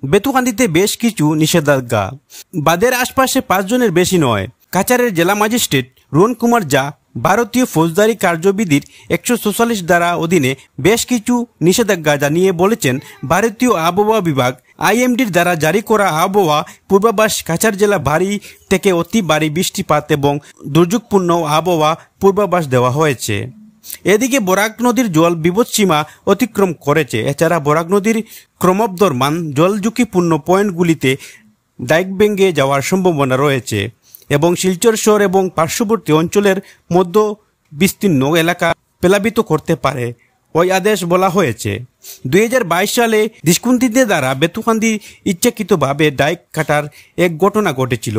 বেতুকান্দিতে বেশ কিছু নিষেধাজ্ঞা। বাঁধের আশপাশে 5 জনের বেশি নয়। কাছাড়ের জেলা ম্যাজিস্ট্রেট রুহন কুমার ঝা ভারতীয় ফৌজদারি কার্যবিধির 144 ধারা অধীনে বেশ কিছু নিষেধাজ্ঞা জানিয়ে বলেছেন, ভারতীয় আবহাওয়া বিভাগ আইএমডির দ্বারা জারি করা আবহাওয়া পূর্বাভাস কাছাড় জেলা ভারী থেকে অতি ভারী বৃষ্টিপাত এবং দুর্যোগপূর্ণ আবহাওয়া পূর্বাভাস দেওয়া হয়েছে। এদিকে বরাক নদীর জল বিপদসীমা অতিক্রম করেছে। এছাড়া বরাক নদীর ক্রমবর্ধমান জল ঝুঁকিপূর্ণ পয়েন্টগুলিতে ডাইক ভেঙে যাওয়ার সম্ভাবনা রয়েছে এবং শিলচর শহর এবং পার্শ্ববর্তী অঞ্চলের মধ্য বিস্তীর্ণ এলাকা প্লাবিত করতে পারে ওই আদেশ বলা হয়েছে। 2022 সালে দৃষ্টিকোণীদের দ্বারা বেতুকান্দি ইচ্ছাকৃতভাবে ডাইক কাটার এক ঘটনা ঘটেছিল,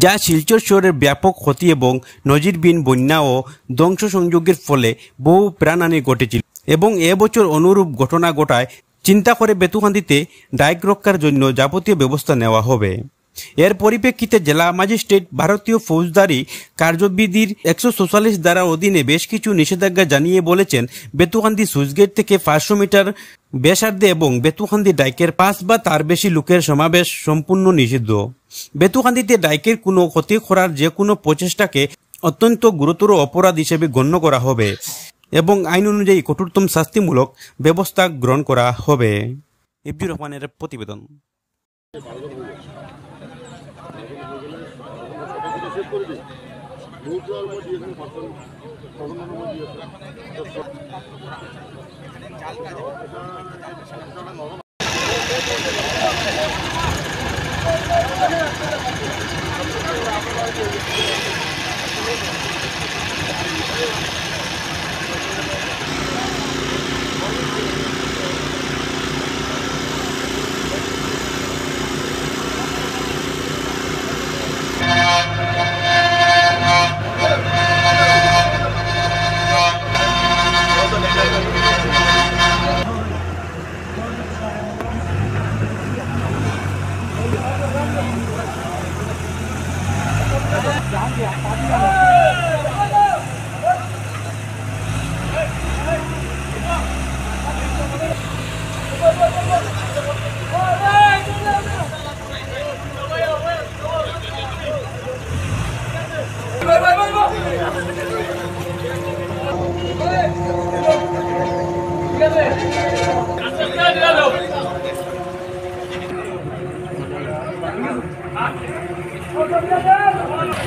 যা শিলচর শহরের ব্যাপক ক্ষতি এবং নজিরবিহীন বন্যা ও ধ্বংস সংযোগের ফলে বহু প্রাণহানি ঘটেছিল এবং এবছর অনুরূপ ঘটনা ঘটায় চিন্তা করে বেতুকান্দিতে ডাইক রক্ষার জন্য যাবতীয় ব্যবস্থা নেওয়া হবে। এর পরিপ্রেক্ষিতে জেলা ম্যাজিস্ট্রেট ভারতীয় ফৌজদারি কার্যবিধির 144 ধারার অধীনে বেশ কিছু নিষেধাজ্ঞা জানিয়ে বলেছেন, বেতুকান্দি সুইচগেট থেকে 500 মিটার ব্যাসার্ধে এবং বেতুকান্দি ডাইকের 5 বা তার বেশি লোকের সমাবেশ সম্পূর্ণ নিষিদ্ধ। বেতুকান্দিতে ডাইকের কোনো ক্ষতি করার যে কোনো প্রচেষ্টাকে অত্যন্ত গুরুতর অপরাধ হিসেবে গণ্য করা হবে এবং আইন অনুযায়ী কঠোরতম শাস্তিমূলক ব্যবস্থা গ্রহণ করা হবে। ইবজুর রহমানের প্রতিবেদন।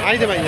आई दे भाई